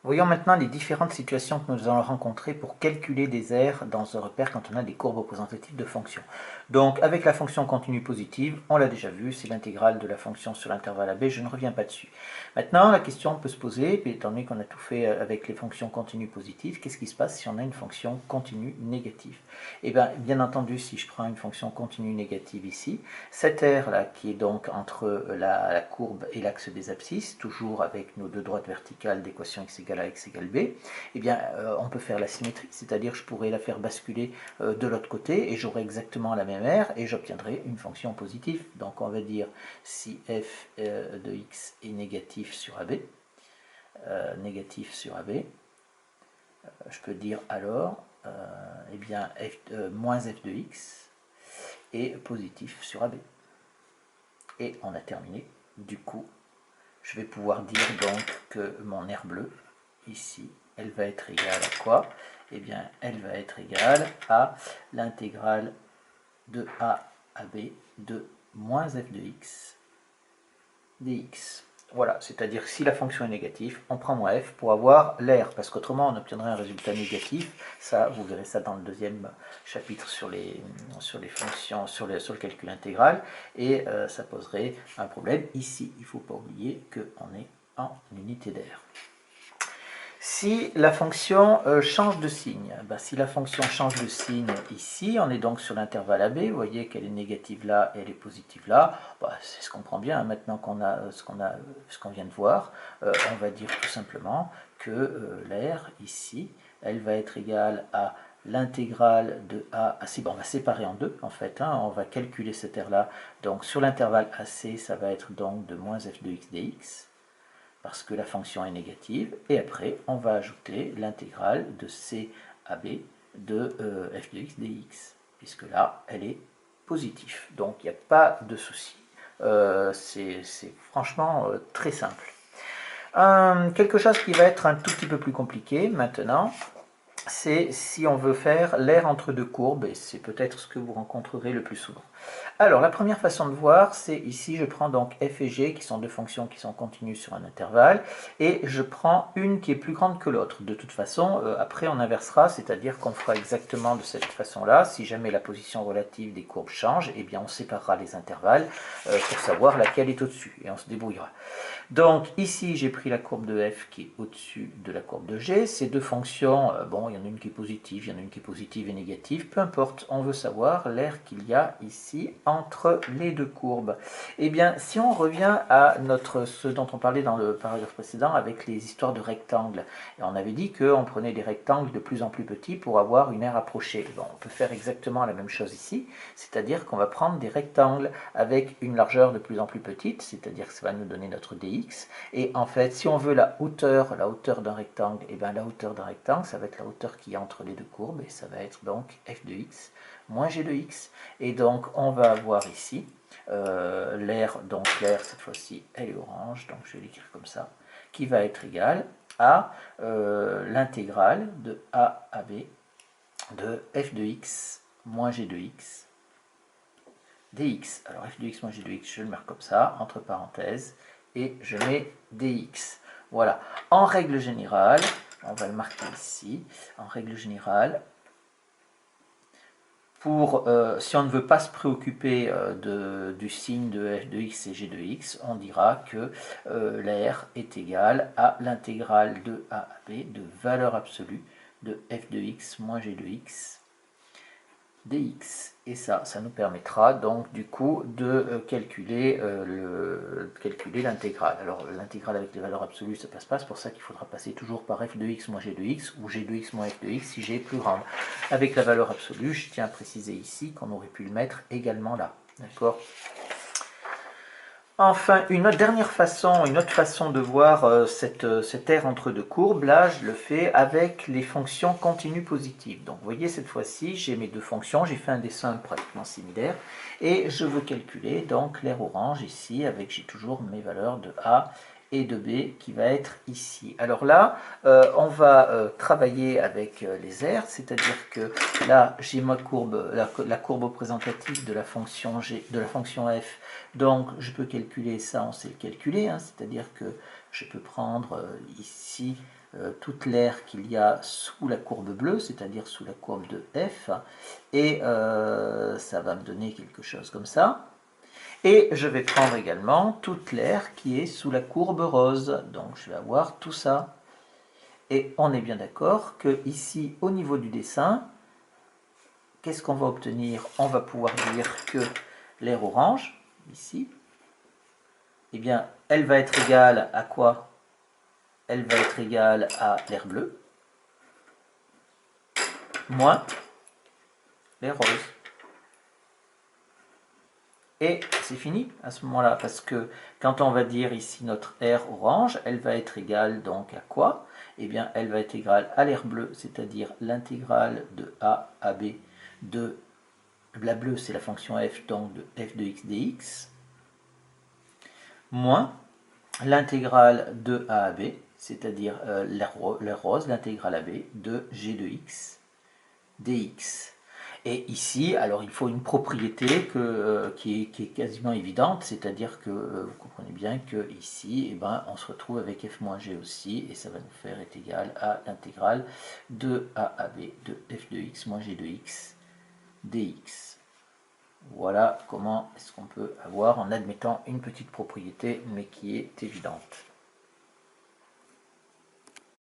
Voyons maintenant les différentes situations que nous allons rencontrer pour calculer des aires dans un repère quand on a des courbes représentatives de fonctions. Donc avec la fonction continue positive, on l'a déjà vu, c'est l'intégrale de la fonction sur l'intervalle AB, je ne reviens pas dessus. Maintenant, la question peut se poser, étant donné qu'on a tout fait avec les fonctions continues positives, qu'est-ce qui se passe si on a une fonction continue négative? Eh bien entendu, si je prends une fonction continue négative ici, cette aire-là, qui est donc entre la courbe et l'axe des abscisses, toujours avec nos deux droites verticales d'équation x égale à x égale b, eh bien, on peut faire la symétrie, c'est-à-dire je pourrais la faire basculer de l'autre côté et j'aurai exactement la même aire et j'obtiendrai une fonction positive. Donc on va dire si f de x est négatif sur AB, je peux dire alors eh bien, moins f de x est positif sur AB. Et on a terminé. Du coup, je vais pouvoir dire donc que mon aire bleue, ici, elle va être égale à quoi? Eh bien, elle va être égale à l'intégrale de a à b de moins f de x dx. Voilà, c'est-à-dire que si la fonction est négative, on prend moins f pour avoir l'aire, parce qu'autrement on obtiendrait un résultat négatif. Ça, vous verrez ça dans le deuxième chapitre sur les fonctions, sur le calcul intégral, et ça poserait un problème. Ici, il ne faut pas oublier qu'on est en unité d'aire. Si la fonction change de signe, si la fonction change de signe ici, on est donc sur l'intervalle AB, vous voyez qu'elle est négative là et elle est positive là, c'est ce qu'on comprend bien, hein, maintenant qu'on a ce qu'on vient de voir, on va dire tout simplement que l'aire ici, elle va être égale à l'intégrale de A, on va séparer en deux en fait, hein, on va calculer cette aire là, donc sur l'intervalle AC, ça va être donc de moins f de x dx, parce que la fonction est négative, et après on va ajouter l'intégrale de c à b de f de x dx, puisque là elle est positive, donc il n'y a pas de souci, c'est franchement très simple. Quelque chose qui va être un tout petit peu plus compliqué maintenant, c'est si on veut faire l'aire entre deux courbes, et c'est peut-être ce que vous rencontrerez le plus souvent. Alors, la première façon de voir, c'est ici, je prends donc f et g, qui sont deux fonctions qui sont continues sur un intervalle, et je prends une qui est plus grande que l'autre. De toute façon, après on inversera, c'est-à-dire qu'on fera exactement de cette façon-là. Si jamais la position relative des courbes change, eh bien on séparera les intervalles pour savoir laquelle est au-dessus, et on se débrouillera. Donc ici, j'ai pris la courbe de f qui est au-dessus de la courbe de g. Ces deux fonctions, bon, il y en a une qui est positive, il y en a une qui est positive et négative, peu importe, on veut savoir l'aire qu'il y a ici entre les deux courbes. Eh bien, si on revient à ce dont on parlait dans le paragraphe précédent avec les histoires de rectangles, et on avait dit qu'on prenait des rectangles de plus en plus petits pour avoir une aire approchée. Bon, on peut faire exactement la même chose ici, c'est-à-dire qu'on va prendre des rectangles avec une largeur de plus en plus petite, c'est-à-dire que ça va nous donner notre dx. Et en fait, si on veut la hauteur d'un rectangle, et bien la hauteur d'un rectangle, ça va être la hauteur qui est entre les deux courbes, et ça va être donc f de x moins g de x. Et donc, on va avoir ici l'aire, donc l'aire, cette fois-ci, elle est orange, donc je vais l'écrire comme ça, qui va être égale à l'intégrale de a à b de f de x moins g de x dx. Alors f de x moins g de x, je le marque comme ça, entre parenthèses, et je mets dx. Voilà. En règle générale, on va le marquer ici, en règle générale, si on ne veut pas se préoccuper du signe de f de x et g de x, on dira que l'aire est égale à l'intégrale de a à b de valeur absolue de f de x moins g de x dx. Et ça nous permettra donc du coup de calculer l'intégrale. Alors l'intégrale avec les valeurs absolues, ça passe pas, c'est pour ça qu'il faudra passer toujours par f de x moins g de x, ou g de x moins f de x si g est plus grande. Avec la valeur absolue, je tiens à préciser ici qu'on aurait pu le mettre également là. D'accord ? Enfin, une autre façon de voir cette aire entre deux courbes, là je le fais avec les fonctions continues positives. Donc vous voyez, cette fois-ci, j'ai mes deux fonctions, j'ai fait un dessin pratiquement similaire, et je veux calculer donc l'aire orange ici, avec j'ai toujours mes valeurs de A et de B qui va être ici. Alors là, on va travailler avec les aires, c'est-à-dire que là j'ai ma courbe, la courbe représentative de la fonction f. Donc je peux calculer ça, on sait le calculer, hein, c'est-à-dire que je peux prendre ici toute l'aire qu'il y a sous la courbe bleue, c'est-à-dire sous la courbe de f, et ça va me donner quelque chose comme ça. Et je vais prendre également toute l'aire qui est sous la courbe rose, donc je vais avoir tout ça. Et on est bien d'accord que ici, au niveau du dessin, qu'est-ce qu'on va obtenir? On va pouvoir dire que l'aire orange, ici, eh bien, elle va être égale à quoi? Elle va être égale à l'aire bleue, moins l'aire rose. Et c'est fini à ce moment-là, parce que quand on va dire ici notre aire orange, elle va être égale donc à quoi? Eh bien, elle va être égale à l'aire bleue, c'est-à-dire l'intégrale de a à b de la bleue, c'est la fonction f, donc de f de x dx, moins l'intégrale de a à b, c'est-à-dire l'aire rose, l'intégrale à b de g de x dx. Et ici, alors il faut une propriété qui est quasiment évidente, c'est-à-dire que vous comprenez bien que ici, eh ben, on se retrouve avec f moins g aussi, et ça va nous faire être égal à l'intégrale de a à b de f de x moins g de x dx. Voilà comment est-ce qu'on peut avoir en admettant une petite propriété, mais qui est évidente.